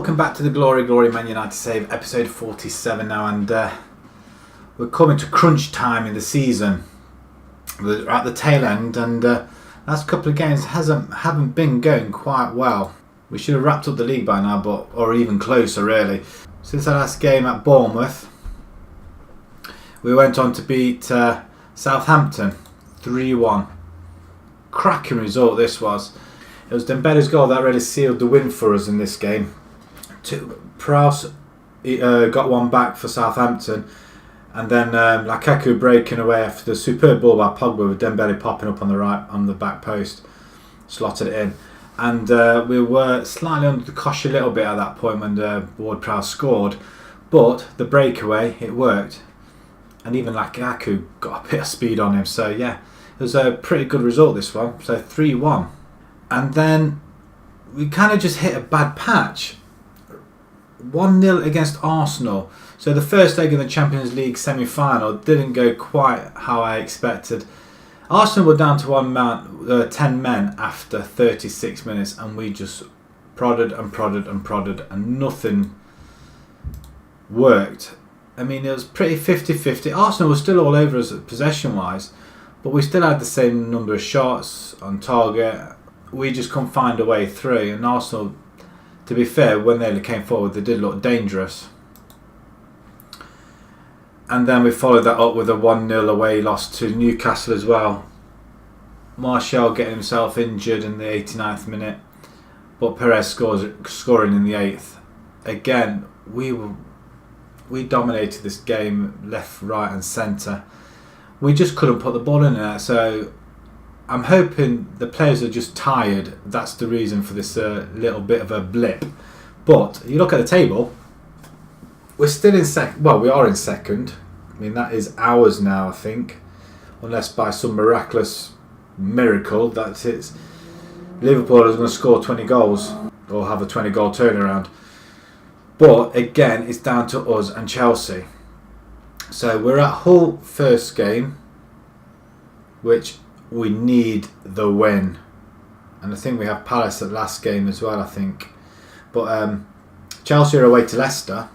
welcome back to the Glory Man United Save, episode 47 now, and we're coming to crunch time in the season. We're at the tail end, and last couple of games haven't been going quite well. We should have wrapped up the league by now, or even closer really. Since our last game at Bournemouth, we went on to beat Southampton 3-1. Cracking result this was. It was Dembele's goal that really sealed the win for us in this game. Prowse got one back for Southampton, and then Lukaku breaking away after the superb ball by Pogba with Dembele popping up on the back post, slotted it in. And we were slightly under the cosh a little bit at that point when Ward-Prowse scored, but the breakaway, it worked, and even Lukaku got a bit of speed on him. So yeah, it was a pretty good result this one. So 3-1. And then we kind of just hit a bad patch. 1-0 against Arsenal. So the first leg of the Champions League semi-final didn't go quite how I expected. Arsenal were down to 10 men after 36 minutes, and we just prodded and nothing worked. I mean, it was pretty 50-50. Arsenal was still all over us possession-wise, but we still had the same number of shots on target. We just couldn't find a way through, and Arsenal, to be fair, when they came forward, they did look dangerous. And then we followed that up with a 1-0 away loss to Newcastle as well. Martial getting himself injured in the 89th minute, but Perez scoring in the 8th. Again, we dominated this game left, right and centre. We just couldn't put the ball in there, so I'm hoping the players are just tired. That's the reason for this little bit of a blip. But you look at the table, we're still in second. Well, we are in second. I mean, that is ours now, I think. Unless by some miraculous miracle that it's Liverpool is going to score 20 goals or have a 20-goal turnaround. But again, it's down to us and Chelsea. So we're at Hull first game, which we need the win, and I think we have Palace at last game as well, I think. But Chelsea are away to Leicester,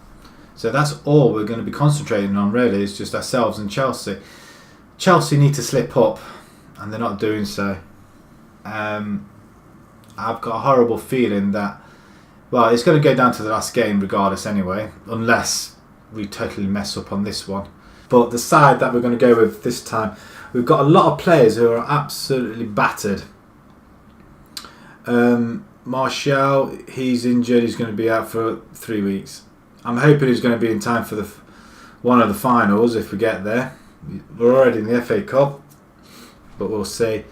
so that's all we're going to be concentrating on really. It's just ourselves and Chelsea. Chelsea need to slip up, and they're not doing so. I've got a horrible feeling that, well, it's going to go down to the last game regardless anyway, unless we totally mess up on this one. But the side that we're going to go with this time, we've got a lot of players who are absolutely battered. Martial, he's injured. He's going to be out for 3 weeks. I'm hoping he's going to be in time for one of the finals if we get there. We're already in the FA Cup, but we'll see.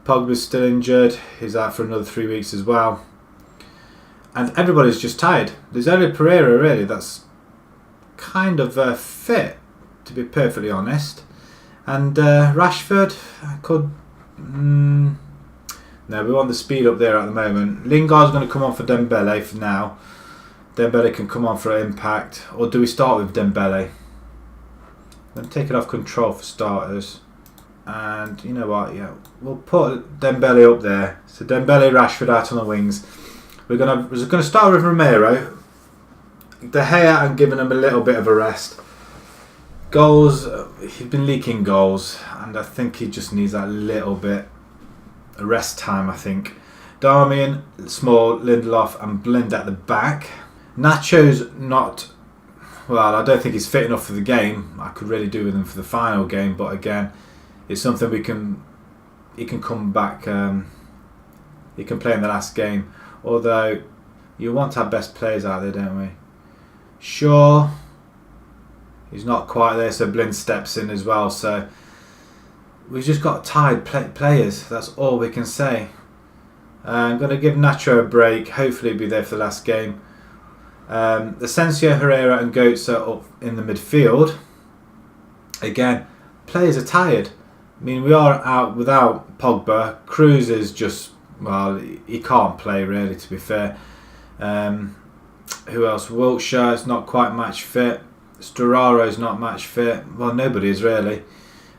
Pogba's still injured. He's out for another 3 weeks as well. And everybody's just tired. There's only Pereira really that's kind of fit, to be perfectly honest. And Rashford could... no, we want the speed up there at the moment. Lingard's going to come on for Dembele for now. Dembele can come on for impact. Or do we start with Dembele? I'm going to take it off control for starters. And you know what? Yeah, we'll put Dembele up there. So Dembele, Rashford out on the wings. We're going to start with Romero. De Gea and giving him a little bit of a rest. Goals, he's been leaking goals, and I think he just needs that little bit of rest time, I think. Darmian, Small, Lindelof and Blind at the back. Nacho's not... Well, I don't think he's fit enough for the game. I could really do with him for the final game, but again, it's something he can come back... he can play in the last game. Although, you want to have best players out there, don't we? Shaw... He's not quite there, so Blind steps in as well. So we've just got tired players. That's all we can say. I'm going to give Nacho a break. Hopefully he'll be there for the last game. Asensio, Herrera and Goetz are up in the midfield. Again, players are tired. I mean, we are out without Pogba. Cruz is just... Well, he can't play really, to be fair. Who else? Wiltshire is not quite match fit. Storaro's not match fit. Well, nobody is really.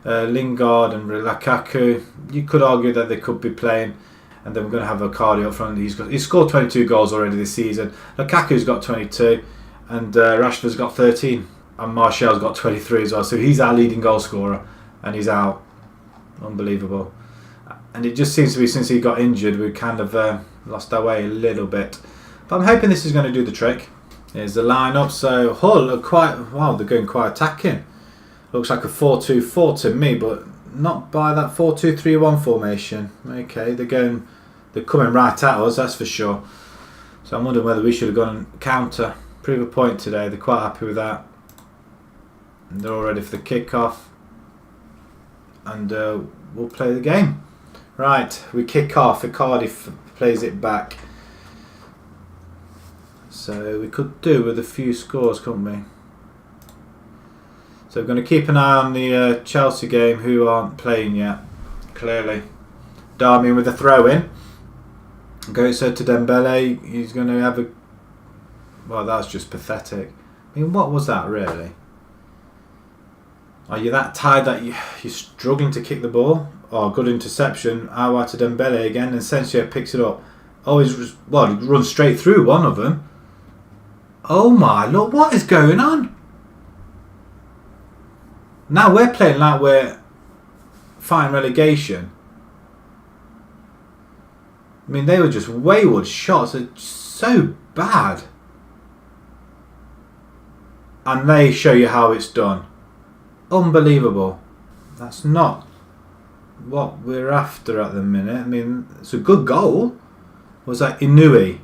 Lingard and Lukaku, you could argue that they could be playing. and then we're going to have Icardi up front. He's scored 22 goals already this season. Lukaku's got 22, and Rashford's got 13, and Martial's got 23 as well. So he's our leading goal scorer, and he's out. Unbelievable. And it just seems to be, since he got injured, we've kind of lost our way a little bit. But I'm hoping this is going to do the trick. Here's the lineup. So Hull are they're going quite attacking. Looks like a 4-2-4 to me, but not by that 4-2-3-1 formation. Okay, they're coming right at us, that's for sure. So I'm wondering whether we should have gone and counter, prove a point today. They're quite happy with that. And they're all ready for the kick-off. And we'll play the game. Right, we kick off. Icardi plays it back. So we could do with a few scores, couldn't we? So we're going to keep an eye on the Chelsea game, who aren't playing yet, clearly. Darmian with a throw-in. Goes to Dembele. He's going to have a... Well, that's just pathetic. I mean, what was that, really? Are you that tired that you're struggling to kick the ball? Oh, good interception. Awa to Dembele again, and Sensio picks it up. Oh, he runs straight through one of them. Oh my Lord, what is going on? Now we're playing like we're fighting relegation. I mean, they were just wayward shots. They're so bad. And they show you how it's done. Unbelievable. That's not what we're after at the minute. I mean, it's a good goal. Was that Inui?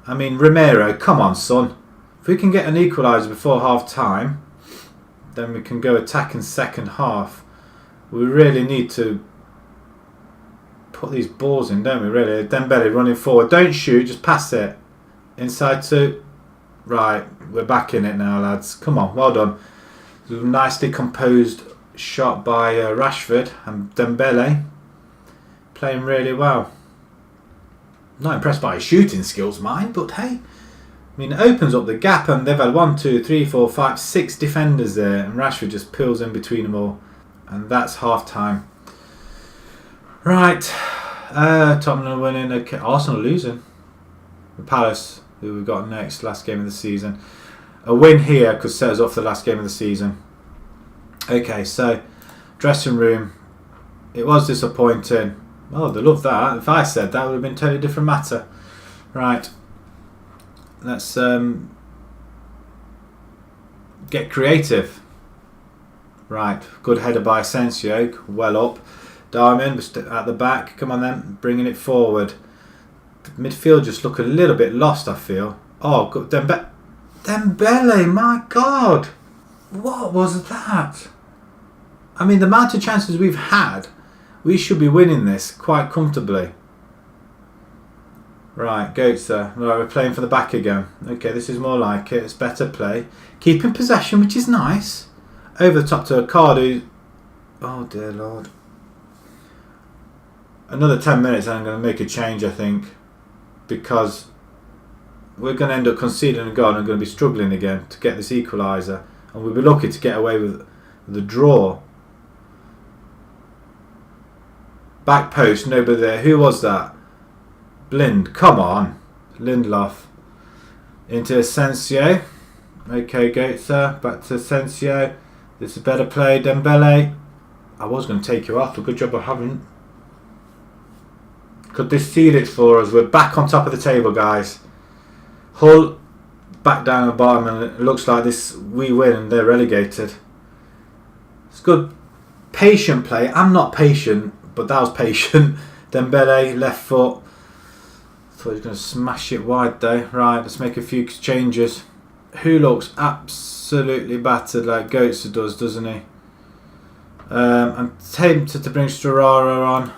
I mean, Romero, come on, son. If we can get an equaliser before half time, then we can go attack in second half. We really need to put these balls in, don't we, really? Dembele running forward. Don't shoot, just pass it. Inside to... Right, we're back in it now, lads. Come on, well done. Nicely composed shot by Rashford, and Dembele playing really well. Not impressed by his shooting skills, mind, but hey, I mean, it opens up the gap, and they've had 1, 2, 3, 4, 5, 6 defenders there, and Rashford just peels in between them all, and that's half time. Right, Tottenham are winning. Okay, Arsenal losing. The Palace, who we've got next, last game of the season. A win here could set us up for the last game of the season. Okay, so dressing room. It was disappointing. Oh, they love that. If I said that, it would have been a totally different matter. Right. Let's get creative. Right. Good header by Asensio. Well up. Darmian at the back. Come on then. Bringing it forward. The midfield just look a little bit lost, I feel. Oh, good. Dembele, my God. What was that? I mean, the amount of chances we've had, we should be winning this quite comfortably. Right, Goetze. Right, we're playing for the back again. Okay, this is more like it. It's better play. Keeping possession, which is nice. Over the top to Icardi. Oh, dear Lord. Another 10 minutes and I'm going to make a change, I think. Because we're going to end up conceding a goal and I'm going to be struggling again to get this equaliser. And we'll be lucky to get away with the draw. Back post, nobody there. Who was that? Blind, come on. Lindelof. Into Asensio. Okay, Goetze. Back to Asensio. This is better play. Dembele. I was going to take you off. A good job I haven't. Could this seal it for us? We're back on top of the table, guys. Hull back down the bottom, and it looks like this we win and they're relegated. It's good. Patient play. I'm not patient, but that was patient. Dembele, left foot. Thought he was going to smash it wide though. Right, let's make a few changes. Who looks absolutely battered like Goetze does, doesn't he? I'm tempted to bring Storaro on.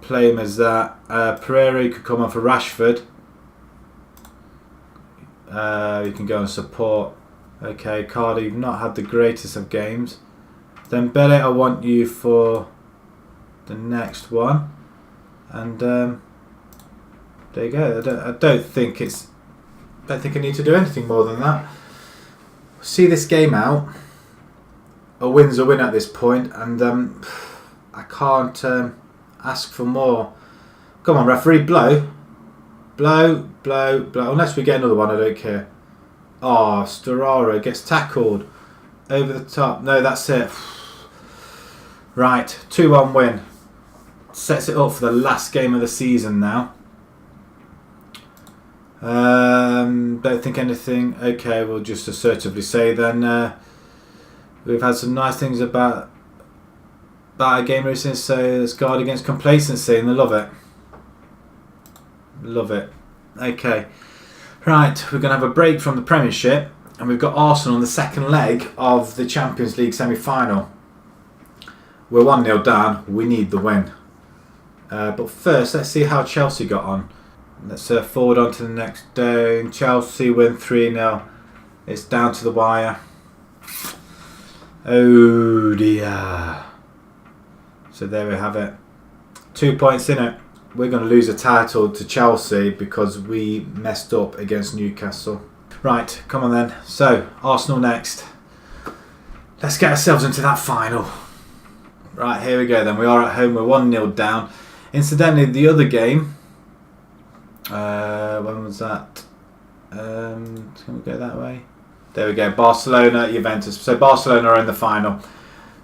Play him as that. Pereira could come on for Rashford. You can go and support. Okay, Cardi, you've not had the greatest of games. Then Dembele, I want you for the next one. And there you go. I don't think I need to do anything more than that. See this game out. A win's a win at this point, and I can't ask for more. Come on, referee, blow. Blow, blow, blow. Unless we get another one, I don't care. Oh, Storaro gets tackled. Over the top. No, that's it. Right, 2-1 win. Sets it up for the last game of the season now. Don't think anything. Okay, we'll just assertively say then we've had some nice things about our game recently. So let's guard against complacency, and they love it. Love it. Okay, right. We're going to have a break from the Premiership, and we've got Arsenal on the second leg of the Champions League semi-final. We're 1-0 down. We need the win. But first, let's see how Chelsea got on. Let's forward on to the next day. Chelsea win 3-0. It's down to the wire. Oh dear. So there we have it. 2 points in it. We're going to lose a title to Chelsea because we messed up against Newcastle. Right, come on then. So, Arsenal next. Let's get ourselves into that final. Right, here we go then. We are at home. We're 1-0 down. Incidentally, the other game... when was that? Can we go that way? There we go. Barcelona, Juventus. So Barcelona are in the final.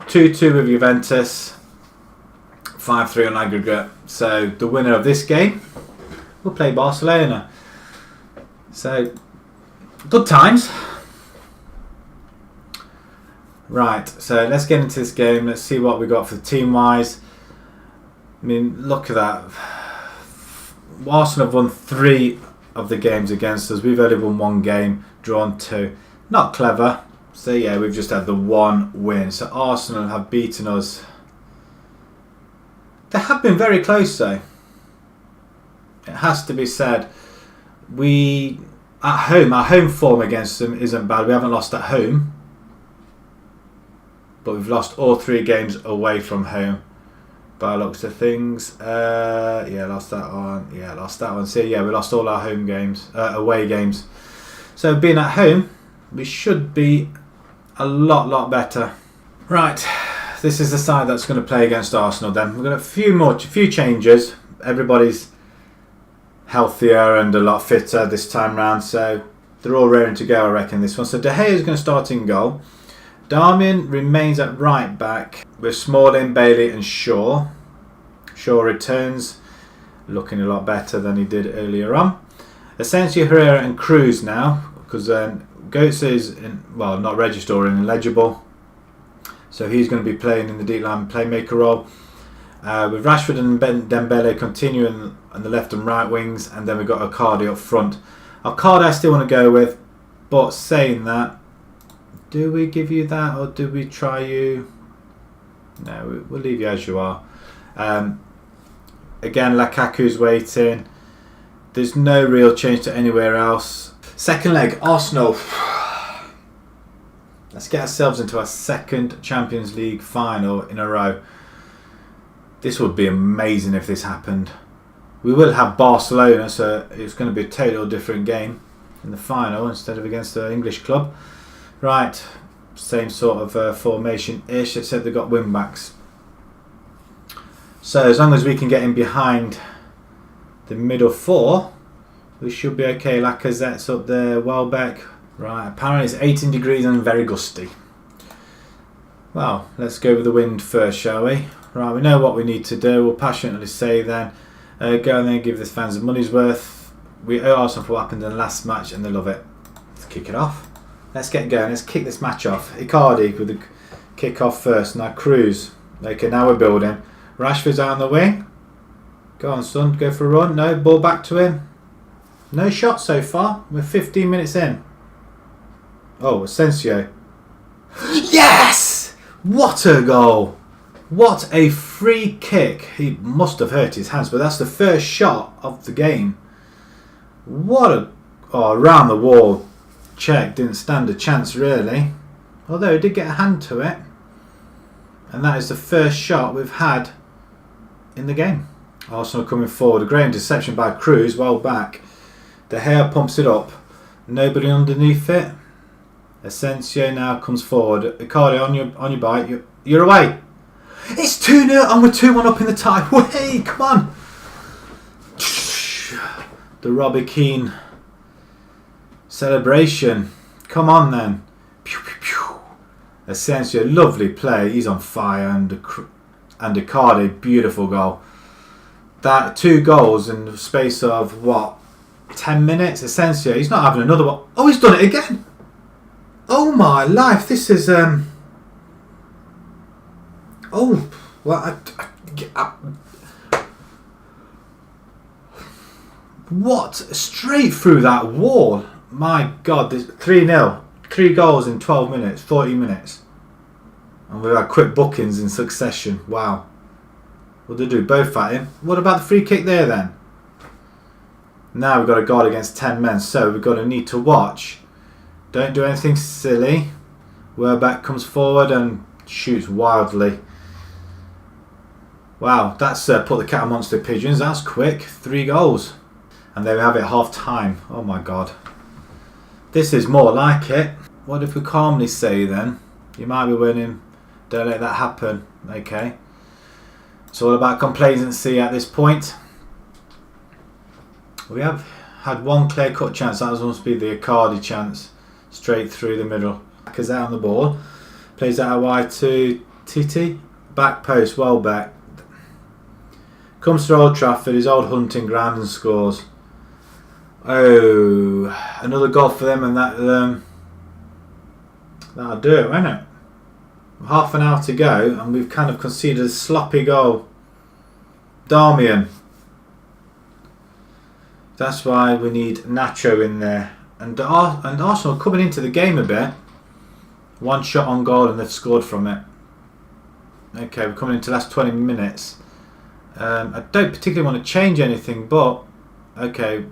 2-2 with Juventus. 5-3 on aggregate. So the winner of this game will play Barcelona. So good times. Right. So let's get into this game. Let's see what we got for team wise. I mean, look at that. Arsenal have won 3 of the games against us. We've only won 1 game, drawn 2. Not clever. So yeah, we've just had the 1 win. So Arsenal have beaten us. They have been very close though. It has to be said. We, at home, our home form against them isn't bad. We haven't lost at home. But we've lost all 3 games away from home. By the looks of things, yeah, lost that one. Yeah, lost that one. So yeah, we lost all our home games, away games. So being at home, we should be a lot better. Right, this is the side that's going to play against Arsenal. Then we're going to have a few changes. Everybody's healthier and a lot fitter this time round, so they're all raring to go. I reckon this one. So De Gea is going to start in goal. Darmian remains at right back with Smalling, Bailey and Shaw. Shaw returns, looking a lot better than he did earlier on. Asensio, Herrera and Cruz now, because Goetze is not registered or ineligible. So he's going to be playing in the deep line playmaker role. With Rashford and Dembele continuing on the left and right wings, and then we've got Icardi up front. Icardi I still want to go with, but saying that, do we give you that or do we try you? No, we'll leave you as you are. Again, Lukaku's waiting. There's no real change to anywhere else. Second leg, Arsenal. Let's get ourselves into our second Champions League final in a row. This would be amazing if this happened. We will have Barcelona, so it's going to be a totally different game in the final instead of against the English club. Right, same sort of formation-ish, except they've got wing-backs. So as long as we can get in behind the middle 4, we should be okay. Lacazette's up there, Welbeck. Right, apparently it's 18 degrees and very gusty. Well, let's go with the wind first, shall we? Right, we know what we need to do. We'll passionately say then, go in there and give the fans the money's worth. We owe Arsenal for what happened in the last match and they love it. Let's kick it off. Let's get going. Let's kick this match off. Icardi with the kick off first. Now Cruz. Okay, now we're building. Rashford's out on the wing. Go on, son. Go for a run. No, ball back to him. No shot so far. We're 15 minutes in. Oh, Asensio. Yes! What a goal. What a free kick. He must have hurt his hands, but that's the first shot of the game. What a... Oh, around the wall. Check, didn't stand a chance really, although he did get a hand to it, and that is the first shot we've had in the game. Arsenal coming forward, a great interception by Cruz, well back. De Gea pumps it up, nobody underneath it. Asensio now comes forward. Icardi on your bite, you're away. It's 2-0 and we're 2-1 up in the tie. Hey, come on. The Robbie Keane celebration. Come on then. Pew, pew, pew. Asensio, lovely play. He's on fire. And Icardi, beautiful goal. That 2 goals in the space of what? 10 minutes. Asensio, he's not having another one. Oh, he's done it again. Oh my life. This is oh, well, what? Straight through that wall. My God, there's 3-0. 3 goals in 12 minutes, 40 minutes. And we've had quick bookings in succession. Wow. What did they do? Both at him. What about the free kick there then? Now we've got a guard against 10 men, so we've got to need to watch. Don't do anything silly. Welbeck comes forward and shoots wildly. Wow, that's put the cat amongst the pigeons. That's quick. 3 goals. And there we have it, half time. Oh my God. This is more like it. What if we calmly say then? You might be winning. Don't let that happen. Okay. It's all about complacency at this point. We have had 1 clear-cut chance. That must be the Icardi chance. Straight through the middle. Back out on the ball. Plays that out wide to Titi. Back post, Welbeck. Comes to Old Trafford, his old hunting ground, and scores. Oh, another goal for them, and that'll do it, won't it? Half an hour to go, and we've kind of conceded a sloppy goal. Darmian. That's why we need Nacho in there. And Arsenal coming into the game a bit. 1 shot on goal, and they've scored from it. Okay, we're coming into the last 20 minutes. I don't particularly want to change anything, but okay,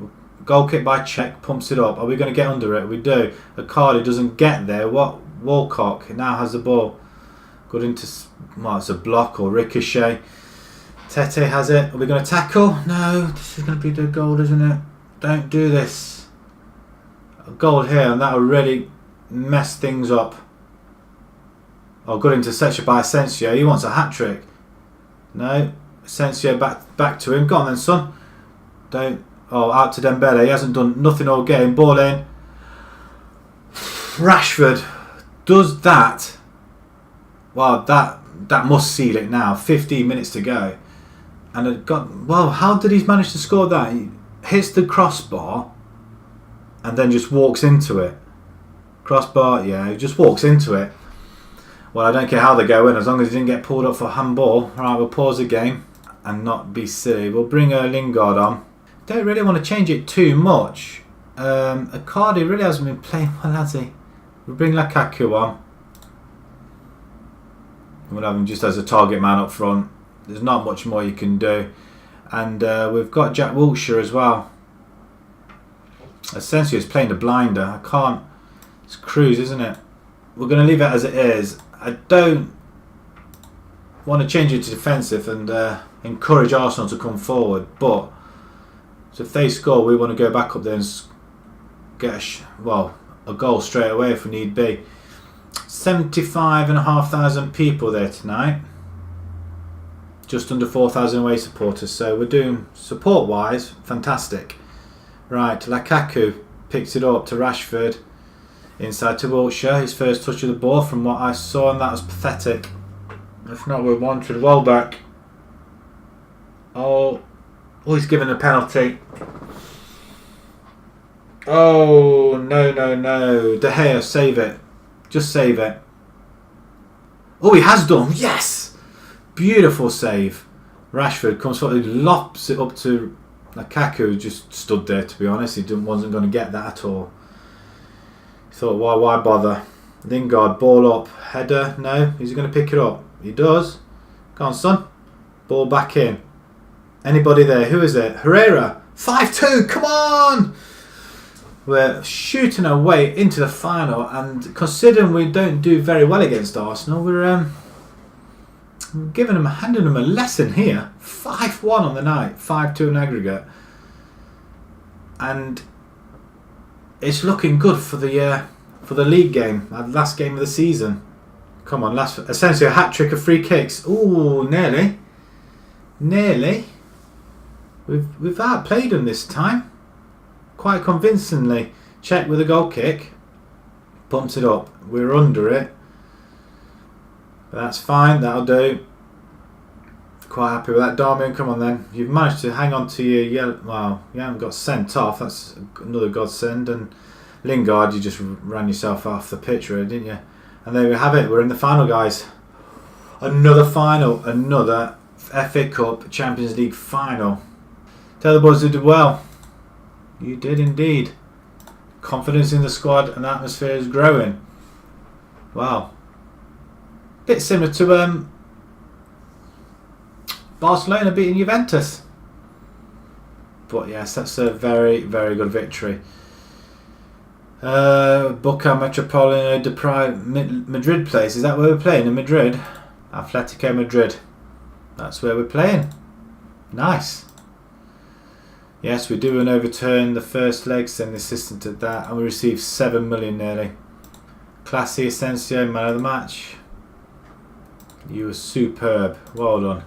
goal kick by Czech, pumps it up. Are we going to get under it? We do. Icardi doesn't get there. What? Walcock now has the ball. Good into, well, it's a block or ricochet. Tete has it. Are we going to tackle? No, this is going to be the goal, isn't it? Don't do this. A goal here, and that will really mess things up. Oh, good interception by Asensio. He wants a hat-trick. No. Asensio back to him. Go on then, son. Don't. Oh, out to Dembele. He hasn't done nothing all game. Ball in. Rashford does that. Well, that must seal it now. 15 minutes to go. And it got. Well, how did he manage to score that? He hits the crossbar and then just walks into it. Crossbar, yeah, he just walks into it. Well, I don't care how they go in, as long as he didn't get pulled up for handball. Right, we'll pause the game and not be silly. We'll bring Lingard on. Don't really want to change it too much. Icardi really hasn't been playing well, has he? We'll bring Lukaku on. We'll have him just as a target man up front. There's not much more you can do. And we've got Jack Wilshere as well. Asensio is playing the blinder. I can't. It's Cruz, isn't it? We're going to leave it as it is. I don't want to change it to defensive and encourage Arsenal to come forward. But so if they score, we want to go back up there and get a goal straight away if we need be. 75,500 people there tonight. Just under 4,000 away supporters. So we're doing support-wise fantastic. Right, Lukaku picks it up to Rashford. Inside to Wilshere, his first touch of the ball from what I saw, and that was pathetic. If not, we wanted Welbeck. Oh, he's given a penalty. Oh, no. De Gea, save it. Just save it. Oh, he has done. Yes! Beautiful save. Rashford comes forward, he lops it up to Lukaku, who just stood there, to be honest. He wasn't going to get that at all. Thought, why bother? Lingard, ball up, header, no, he's going to pick it up. He does. Go on, son. Ball back in. Anybody there? Who is it? Herrera. 5-2, come on! We're shooting our way into the final, and considering we don't do very well against Arsenal, we're handing them a lesson here. 5-1 on the night, 5-2 in aggregate. And it's looking good for the league game, the last game of the season. Come on, last essentially a hat-trick of free kicks. Ooh, nearly. Nearly. We've outplayed them this time. Quite convincingly. Check with a goal kick. Pumps it up. We're under it. But that's fine, that'll do. Quite happy with that, Darmian. Come on then. You've managed to hang on to your yellow. Well, you haven't got sent off. That's another godsend. And Lingard, you just ran yourself off the pitch, really, didn't you? And there we have it. We're in the final, guys. Another final. Another FA Cup Champions League final. Tell the boys you did well. You did indeed. Confidence in the squad and the atmosphere is growing. Wow. Bit similar to Barcelona beating Juventus. But yes, that's a very, very good victory. Boca Metropolitano deprived Madrid place. Is that where we're playing? In Madrid? Atletico Madrid. That's where we're playing. Nice. Yes, we do an overturn the first leg, send the assistant to that, and we received 7 million nearly. Classy Asensio, man of the match. You were superb. Well done.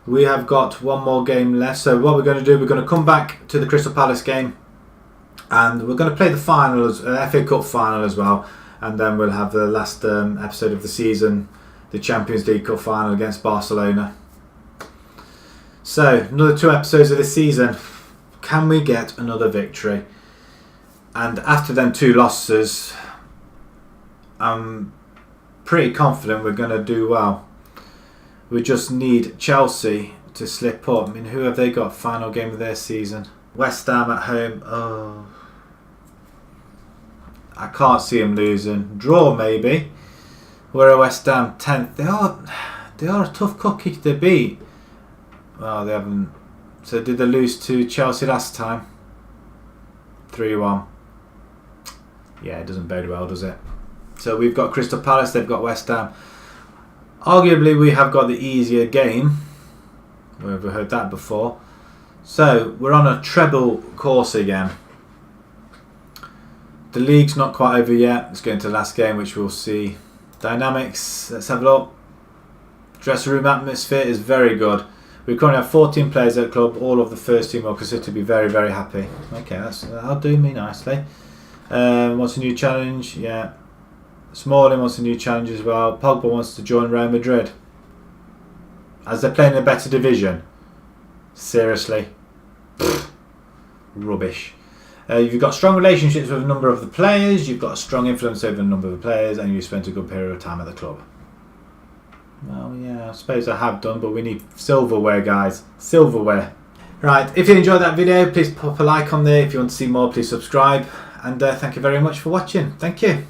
We have got one more game left, so what we're going to do, we're going to come back to the Crystal Palace game, and we're going to play the finals, FA Cup final as well, and then we'll have the last episode of the season, the Champions League Cup final against Barcelona. So, another 2 episodes of this season. Can we get another victory? And after them 2 losses, I'm pretty confident we're going to do well. We just need Chelsea to slip up. I mean, who have they got? Final game of their season. West Ham at home. Oh, I can't see them losing. Draw maybe. We're at West Ham 10th. They are a tough cookie to beat. Well, they haven't. So did they lose to Chelsea last time? 3-1. Yeah, it doesn't bode well, does it? So we've got Crystal Palace, they've got West Ham. Arguably we have got the easier game. We've heard that before. So we're on a treble course again. The league's not quite over yet. Let's get into the last game, which we'll see. Dynamics, let's have a look. Dressing room atmosphere is very good. We currently have 14 players at the club. All of the first team are considered to be very, very happy. Okay, that'll do me nicely. Wants a new challenge? Yeah. Smalling wants a new challenge as well. Pogba wants to join Real Madrid. As they're playing in a better division. Seriously. Pfft. Rubbish. You've got strong relationships with a number of the players. You've got a strong influence over a number of the players. And you spent a good period of time at the club. Well, yeah, I suppose I have done, but we need silverware, guys. Silverware. Right, if you enjoyed that video, please pop a like on there. If you want to see more, please subscribe. And thank you very much for watching. Thank you.